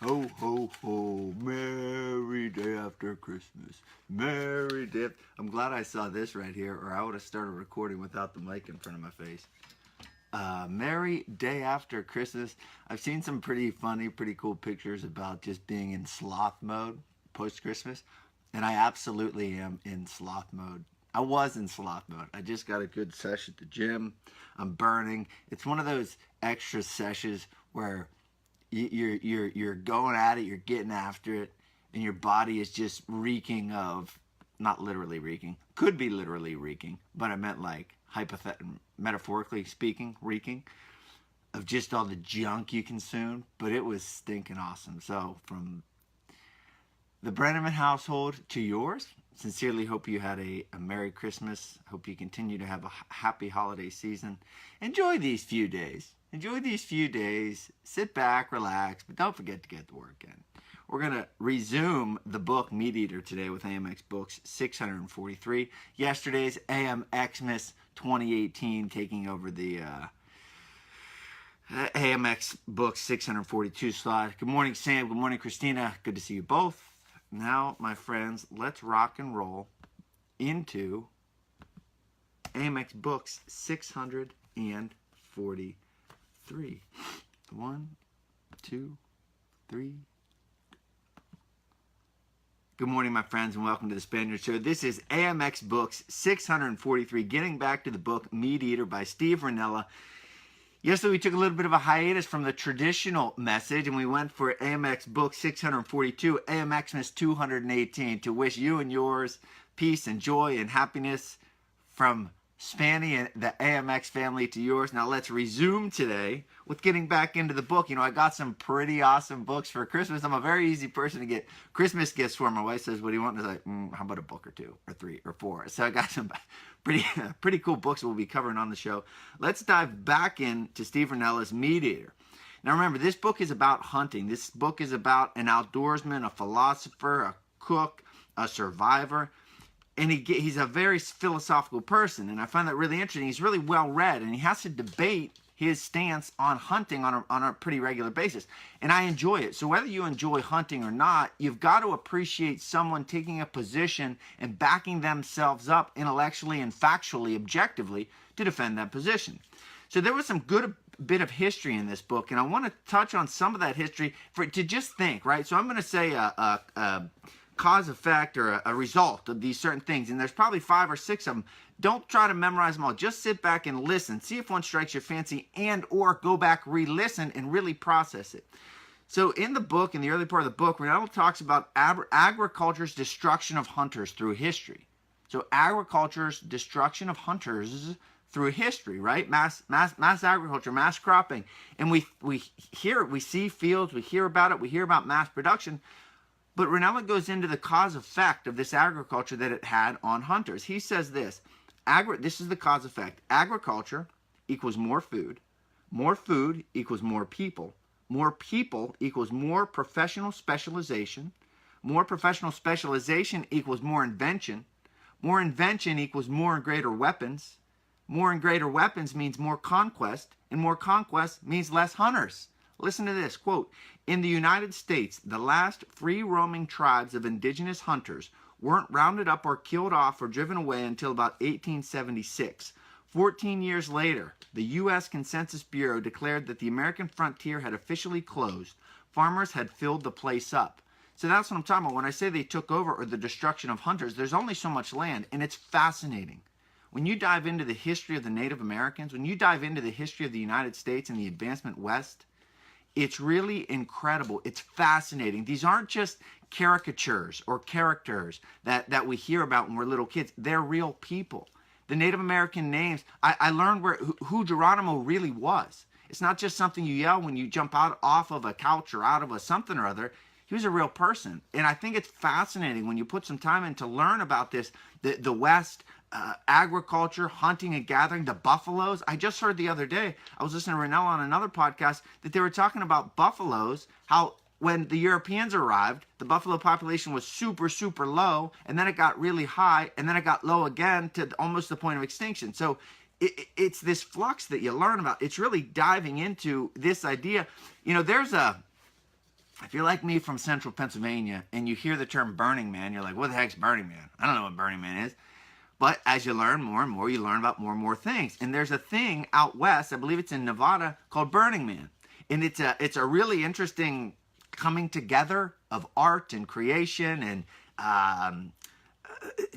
Ho, ho, ho, merry day after Christmas, merry day. I'm glad I saw this right here, or I would have started recording without the mic in front of my face. Merry day after Christmas. I've seen some pretty funny, pretty cool pictures about just being in sloth mode post-Christmas, and I absolutely am in sloth mode. I was in sloth mode. I just got a good sesh at the gym. I'm burning. It's one of those extra sessions where you're going at it, you're getting after it, and your body is just reeking of, not literally reeking, could be literally reeking, but I meant like metaphorically speaking, reeking of just all the junk you consume. But it was stinking awesome. So from the Brenneman household to yours, sincerely hope you had a Merry Christmas. Hope you continue to have a happy holiday season. Enjoy these few days. Enjoy these few days. Sit back, relax, but don't forget to get the work in. We're going to resume the book Meat Eater today with AMXbooks 643. Yesterday's AMXmas 2018 taking over the AMXbooks 642 slot. Good morning, Sam. Good morning, Christina. Good to see you both. Now, my friends, let's rock and roll into AMXbooks 643. 1, 2, 3. Good morning, my friends, and welcome to the Spaniard Show. This is AMXbooks 643, getting back to the book Meat Eater by Steve Rinella. Yesterday, we took a little bit of a hiatus from the traditional message, and we went for AMXbooks 642, AMXmas 218, to wish you and yours peace and joy and happiness from Spanny and the AMX family to yours. Now let's resume today with getting back into the book. You know, I got some pretty awesome books for Christmas. I'm a very easy person to get Christmas gifts for. My wife says, what do you want? And I was like, how about a book or 2 or 3 or 4? So I got some pretty cool books we'll be covering on the show. Let's dive back into Steve Rinella's Meat Eater. Now remember, this book is about hunting. This book is about an outdoorsman, a philosopher, a cook, a survivor. And he's a very philosophical person, and I find that really interesting. He's really well read, and he has to debate his stance on hunting on a pretty regular basis. And I enjoy it. So whether you enjoy hunting or not, you've got to appreciate someone taking a position and backing themselves up intellectually and factually, objectively, to defend that position. So there was some good bit of history in this book, and I want to touch on some of that history to just think, right? So I'm going to say cause effect or a result of these certain things, and there's probably 5 or 6 of them. Don't try to memorize them all. Just sit back and listen, see if one strikes your fancy, and or go back, re-listen, and really process it. So in the book, in the early part of the book, Rinella talks about agriculture's destruction of hunters through history. So agriculture's destruction of hunters through history, right? Mass agriculture, mass cropping, and we hear it, we see fields, we hear about it, we hear about mass production. But Rinella goes into the cause-effect of this agriculture that it had on hunters. He says this is the cause-effect. Agriculture equals more food equals more people equals more professional specialization equals more invention equals more and greater weapons means more conquest, and more conquest means less hunters. Listen to this, quote, in the United States, the last free-roaming tribes of indigenous hunters weren't rounded up or killed off or driven away until about 1876. 14 years later, the U.S. Census Bureau declared that the American frontier had officially closed. Farmers had filled the place up. So that's what I'm talking about. When I say they took over or the destruction of hunters, there's only so much land, and it's fascinating. When you dive into the history of the Native Americans, when you dive into the history of the United States and the advancement west, it's really incredible. It's fascinating. These aren't just caricatures or characters that we hear about when we're little kids. They're real people. The Native American names, I learned who Geronimo really was. It's not just something you yell when you jump off of a couch or out of a something or other. He was a real person. And I think it's fascinating when you put some time in to learn about this, the West, agriculture, hunting and gathering, the buffaloes. I just heard the other day, I was listening to Rinella on another podcast, that they were talking about buffaloes, how when the Europeans arrived, the buffalo population was super, super low, and then it got really high, and then it got low again to almost the point of extinction. So it's this flux that you learn about. It's really diving into this idea. You know, there's a if you're like me from central Pennsylvania and you hear the term Burning Man, you're like, what the heck's Burning Man? I don't know what Burning Man is. But as you learn more and more, you learn about more and more things. And there's a thing out west, I believe it's in Nevada, called Burning Man. And it's a really interesting coming together of art and creation and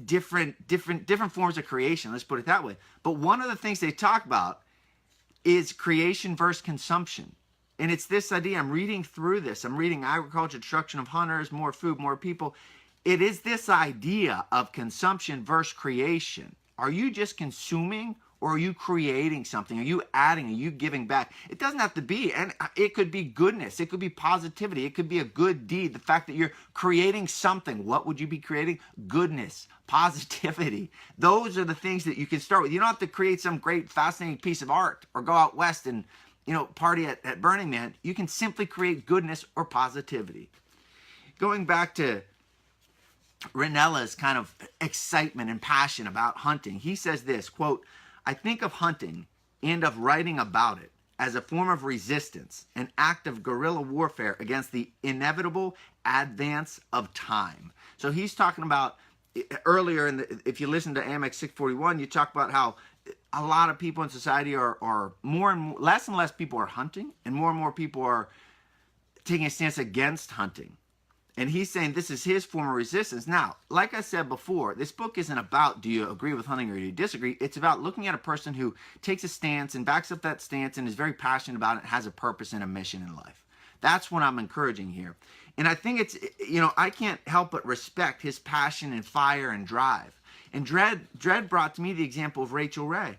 different forms of creation. Let's put it that way. But one of the things they talk about is creation versus consumption. And it's this idea, I'm reading through this. I'm reading Agriculture, Destruction of Hunters, More Food, More People. It is this idea of consumption versus creation. Are you just consuming or are you creating something? Are you adding? Are you giving back? It doesn't have to be, and it could be goodness. It could be positivity. It could be a good deed. The fact that you're creating something. What would you be creating? Goodness, positivity. Those are the things that you can start with. You don't have to create some great, fascinating piece of art or go out west and party at Burning Man. You can simply create goodness or positivity. Going back to Ranella's kind of excitement and passion about hunting, he says this, quote, I think of hunting and of writing about it as a form of resistance, an act of guerrilla warfare against the inevitable advance of time. So he's talking about earlier, if you listen to AMX 641, you talk about how a lot of people in society are less and less people are hunting, and more people are taking a stance against hunting. And he's saying this is his form of resistance. Now, like I said before, this book isn't about do you agree with hunting or do you disagree. It's about looking at a person who takes a stance and backs up that stance and is very passionate about it, has a purpose and a mission in life. That's what I'm encouraging here. And I think it's, I can't help but respect his passion and fire and drive. And Dredd brought to me the example of Rachel Ray.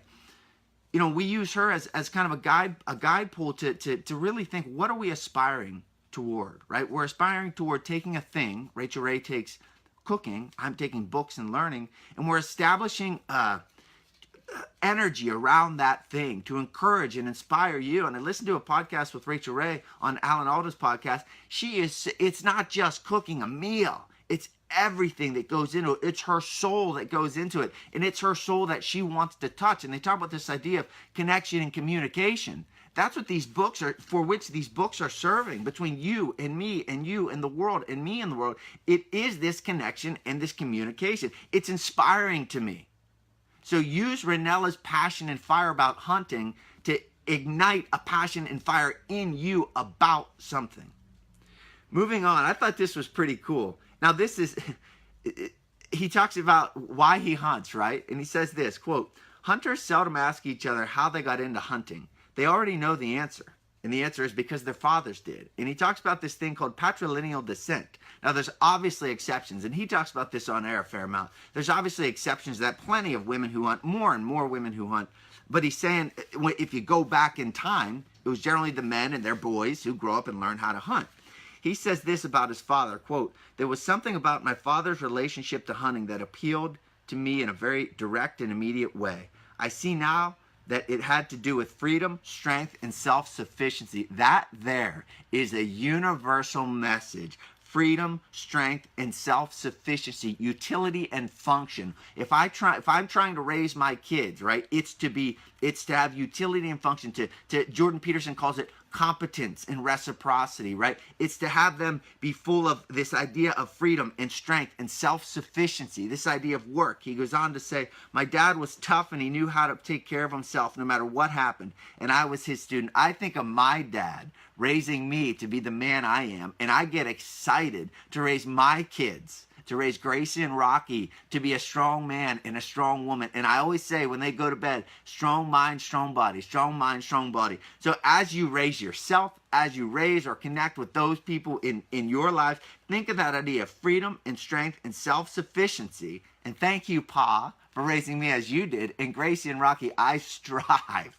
We use her as kind of a guide pole to really think, what are we aspiring toward, right? We're aspiring toward taking a thing. Rachel Ray takes cooking. I'm taking books and learning. And we're establishing energy around that thing to encourage and inspire you. And I listened to a podcast with Rachel Ray on Alan Alda's podcast. It's not just cooking a meal. It's everything that goes into it. It's her soul that goes into it. And it's her soul that she wants to touch. And they talk about this idea of connection and communication. That's what these books are, for which these books are serving, between you and me and you and the world and me and the world. It is this connection and this communication. It's inspiring to me. So use Ranella's passion and fire about hunting to ignite a passion and fire in you about something. Moving on, I thought this was pretty cool. Now this is, he talks about why he hunts, right? And he says this, quote, hunters seldom ask each other how they got into hunting. They already know the answer. And the answer is because their fathers did. And he talks about this thing called patrilineal descent. Now, there's obviously exceptions, and he talks about this on air a fair amount. There's obviously exceptions to that, plenty of women who hunt, more and more women who hunt. But he's saying if you go back in time, it was generally the men and their boys who grow up and learn how to hunt. He says this about his father, quote, there was something about my father's relationship to hunting that appealed to me in a very direct and immediate way. I see now that it had to do with freedom, strength, and self-sufficiency. That there is a universal message. Freedom, strength, and self-sufficiency, utility and function. If I'm trying to raise my kids, right, it's to have utility and function. Jordan Peterson calls it competence and reciprocity, right? It's to have them be full of this idea of freedom and strength and self-sufficiency, this idea of work. He goes on to say, my dad was tough and he knew how to take care of himself no matter what happened, and I was his student. I think of my dad raising me to be the man I am, and I get excited to raise my kids, to raise Gracie and Rocky to be a strong man and a strong woman. And I always say when they go to bed, strong mind, strong body, strong mind, strong body. So as you raise yourself, as you raise or connect with those people in your life, think of that idea of freedom and strength and self-sufficiency. And thank you, Pa, for raising me as you did. And Gracie and Rocky, I strive,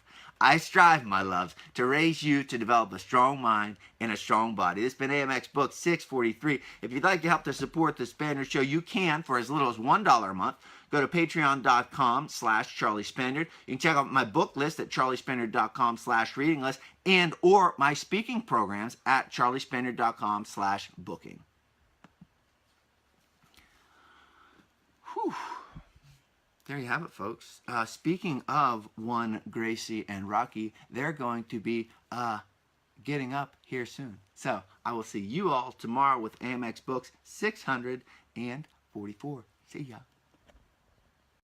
my loves, to raise you to develop a strong mind and a strong body. This has been AMX Books 643. If you'd like to help to support the Spaniard Show, you can for as little as $1 a month. Go to patreon.com/Charlie Spaniard. You can check out my book list at charliespaniard.com/reading list and or my speaking programs at charliespaniard.com/booking. Whew. There you have it, folks. Speaking of one Gracie and Rocky, they're going to be getting up here soon. So I will see you all tomorrow with AMX Books 644. See ya.